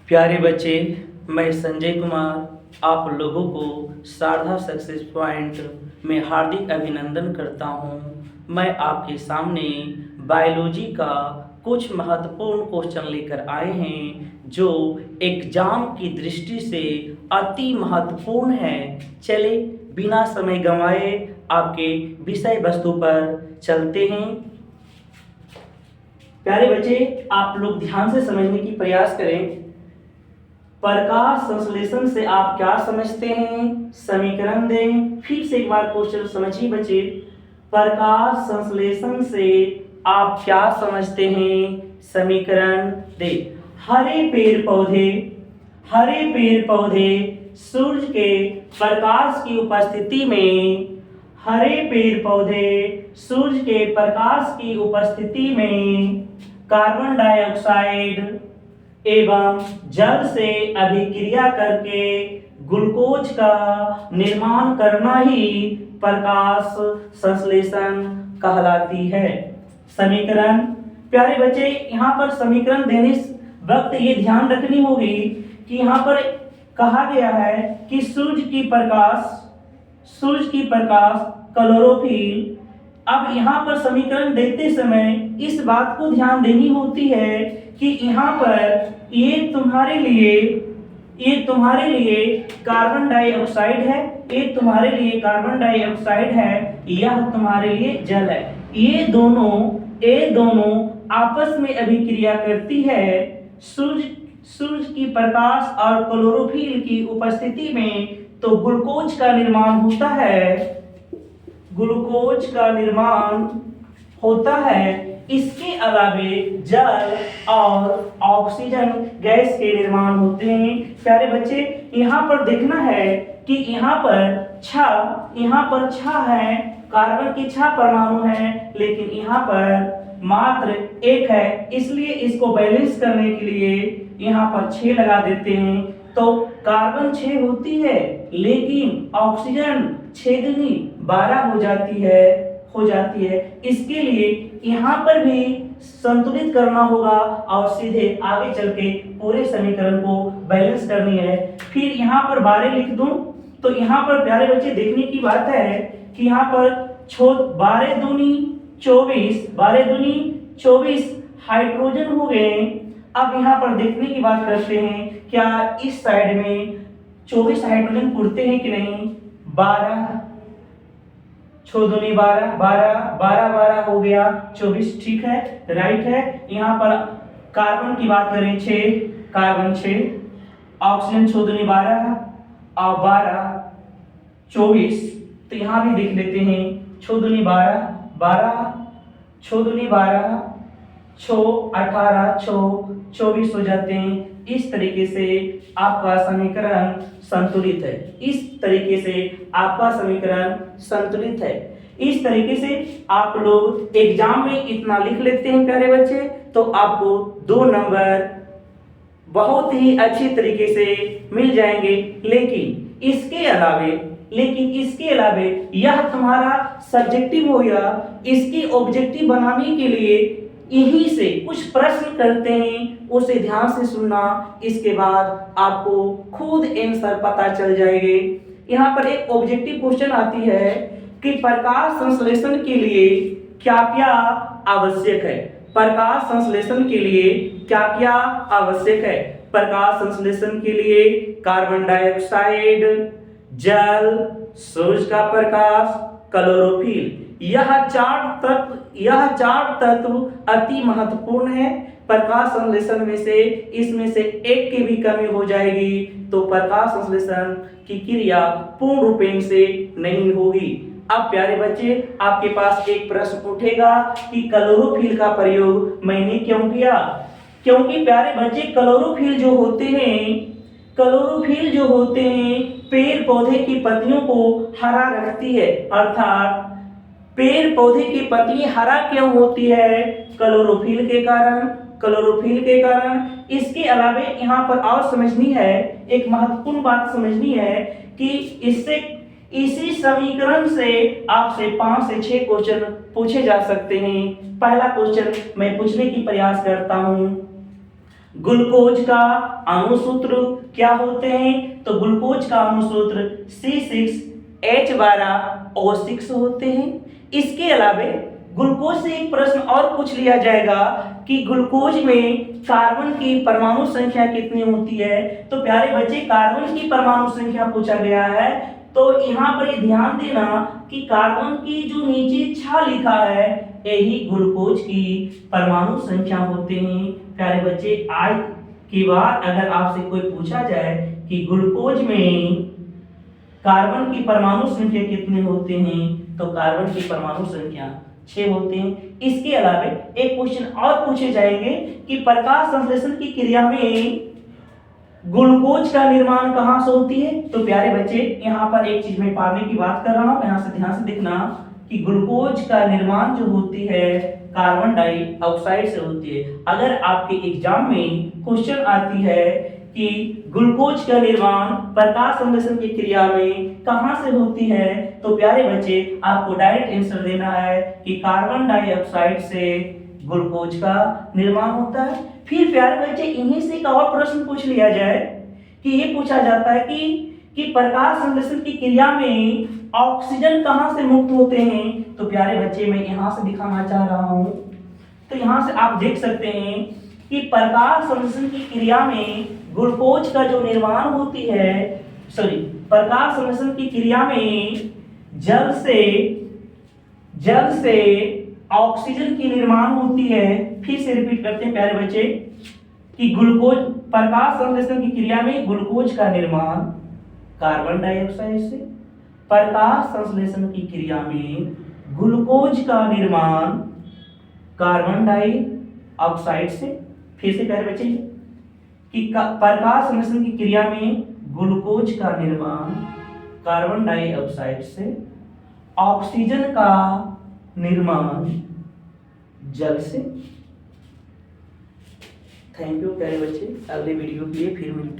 प्यारे बच्चे, मैं संजय कुमार आप लोगों को शारदा सक्सेस पॉइंट में हार्दिक अभिनंदन करता हूं। मैं आपके सामने बायोलॉजी का कुछ महत्वपूर्ण क्वेश्चन लेकर आए हैं जो एग्जाम की दृष्टि से अति महत्वपूर्ण है। चले बिना समय गंवाए आपके विषय वस्तु पर चलते हैं। प्यारे बच्चे, आप लोग ध्यान से समझने की प्रयास करें। प्रकाश संश्लेषण से आप क्या समझते हैं, समीकरण दें। फिर से एक बार क्वेश्चन समझिए बच्चे, प्रकाश संश्लेषण से आप क्या समझते हैं, समीकरण दें। हरे पेड़ पौधे सूर्य के प्रकाश की उपस्थिति में, हरे पेड़ पौधे सूर्य के प्रकाश की उपस्थिति में कार्बन डाइऑक्साइड एवं जल से अभिक्रिया करके ग्लूकोज का निर्माण करना ही प्रकाश संश्लेषण कहलाती है। समीकरण, प्यारे बच्चे, यहाँ पर समीकरण देने वक्त ये ध्यान रखनी होगी कि यहाँ पर कहा गया है कि सूर्य की प्रकाश क्लोरोफिल। अब यहाँ पर समीकरण देते समय इस बात को ध्यान देनी होती है कि यहाँ पर ये तुम्हारे लिए कार्बन डाइऑक्साइड है, ये तुम्हारे लिए कार्बन डाइऑक्साइड है, यह तुम्हारे लिए जल है। ये दोनों आपस में अभिक्रिया करती है। सूर्य की प्रकाश और क्लोरोफिल की उपस्थिति में तो ग्लूकोज का निर्माण होता है। इसके अलावे जल और ऑक्सीजन गैस के निर्माण होते हैं। प्यारे बच्चे, यहाँ पर देखना है कि यहाँ पर छह है, कार्बन की 6 परमाणु हैं, लेकिन यहाँ पर मात्र 1 है। इसलिए इसको बैलेंस करने के लिए यहाँ पर 6 लगा देते हैं, तो कार्बन 6 होती है, लेकिन ऑक्सीजन 6 दूनी 12 हो जाती है। इसके लिए यहाँ पर भी संतुलित करना होगा और सीधे आगे चल के पूरे समीकरण को बैलेंस करनी है। फिर यहाँ पर 12 लिख दूं तो यहाँ पर प्यारे बच्चे देखने की बात है कि यहाँ पर 12 दूनी 24 हाइड्रोजन हो गए। अब यहाँ पर देखने की बात करते हैं, क्या इस साइड में 24 हाइड्रोजन पुरते हैं कि नहीं। 12 6 दूनी 12 हो गया, 24 ठीक है, राइट है। यहाँ पर कार्बन की बात करें, 6 कार्बन 6, ऑक्सीजन 6 दूनी 12 और 12 24, तो यहाँ भी देख लेते हैं, 6 दूनी 12 6 दूनी 12 6 18 6 24 हो जाते हैं। इस तरीके से आपका समीकरण संतुलित है। इस तरीके से आप लोग एग्जाम में इतना लिख लेते हैं प्यारे बच्चे, तो आपको 2 नंबर बहुत ही अच्छी तरीके से मिल जाएंगे। लेकिन इसके अलावे यह तुम्हारा सब्जेक्टिव हो गया। इसकी ऑब्जेक्टिव बनाने के लिए यहीं से कुछ प्रश्न करते हैं, उसे ध्यान से सुनना, इसके बाद आपको खुद आंसर पता चल जाएंगे। यहाँ पर एक ऑब्जेक्टिव क्वेश्चन आती है कि प्रकाश संश्लेषण के लिए क्या क्या आवश्यक है। प्रकाश संश्लेषण के लिए क्या क्या आवश्यक है। प्रकाश संश्लेषण के लिए कार्बन डाइऑक्साइड, जल, सूर्य का प्रकाश, क्लोरोफिल, यह चार तत्व अति महत्वपूर्ण है। प्रकाश संश्लेषण में से इसमें से एक की भी कमी हो जाएगी तो प्रकाश संश्लेषण की क्रिया पूर्ण रूपेण से नहीं होगी। अब प्यारे बच्चे, आपके पास एक प्रश्न उठेगा कि क्लोरोफिल का प्रयोग मैंने क्यों किया। क्योंकि प्यारे बच्चे, क्लोरोफिल जो होते हैं पेड़ पौधे की पत्तियों को हरा रखती है। अर्थात पेड़ पौधे की पत्ती हरा क्यों होती है, क्लोरोफिल के कारण। इसके अलावा यहाँ पर और समझनी है, एक महत्वपूर्ण बात समझनी है कि इसी समीकरण से आपसे 5 से 6 क्वेश्चन पूछे जा सकते हैं। पहला क्वेश्चन मैं पूछने की प्रयास करता हूँ, ग्लूकोज का अणुसूत्र क्या होते हैं? तो ग्लूकोज का अणुसूत्र C6H12O6 होते हैं। इसके अलावा ग्लूकोज से एक प्रश्न और पूछ लिया जाएगा कि ग्लूकोज में कार्बन की परमाणु संख्या कितनी होती है? तो प्यारे बच्चे, कार्बन की परमाणु संख्या पूछा गया है, तो यहाँ पर ये ध्यान देना कि कार्बन की जो नीचे 6 लिखा है यही ग्लूकोज की परमाणु संख्या होते हैं। प्यारे बच्चे, आज के बाद अगर आपसे कोई पूछा जाए कि ग्लूकोज में कार्बन की परमाणु संख्या कितने होते हैं, तो कार्बन की परमाणु संख्या 6 होते हैं। इसके अलावा एक क्वेश्चन और पूछे जाएंगे कि प्रकाश संश्लेषण की क्रिया में ग्लूकोज का निर्माण कहां से होती है? तो प्यारे बच्चे, यहाँ पर एक चीज मैं पाने की बात कर रहा हूं, यहाँ से ध्यान से देखना कि ग्लूकोज का निर्माण जो होती है कार्बन डाइऑक्साइड से होती है। अगर आपके एग्जाम में क्वेश्चन आती है कि ग्लूकोज का निर्माण प्रकाश संश्लेषण की क्रिया में कहां से होती है, तो प्यारे बच्चे आपको डायरेक्ट आंसर देना है कि कार्बन डाइऑक्साइड से ग्लूकोज का निर्माण होता है। फिर प्यारे बच्चे, इन्हीं से एक और प्रश्न पूछ लिया जाए कि ये पूछा जाता है कि प्रकाश संश्लेषण की क्रिया में ऑक्सीजन कहां से मुक्त होते हैं? तो प्यारे बच्चे, मैं यहां से दिखाना चाह रहा हूं, तो यहां से आप देख सकते हैं कि प्रकाश संश्लेषण की क्रिया में ग्लूकोज का जो निर्माण होती है, प्रकाश संश्लेषण की क्रिया में जल से ऑक्सीजन की निर्माण होती है। फिर से रिपीट करते हैं प्यारे बच्चे कि प्रकाश संश्लेषण की क्रिया में ग्लूकोज का निर्माण कार्बन डाइऑक्साइड से, प्रकाश संश्लेषण की क्रिया में ग्लूकोज का निर्माण कार्बन डाइऑक्साइड से। फिर से प्यारे बच्चे कि प्रकाश संश्लेषण की क्रिया में ग्लूकोज का निर्माण कार्बन डाइऑक्साइड से, ऑक्सीजन का निर्माण जल से। थैंक यू प्यारे बच्चे, अगले वीडियो के लिए फिर मिलते हैं।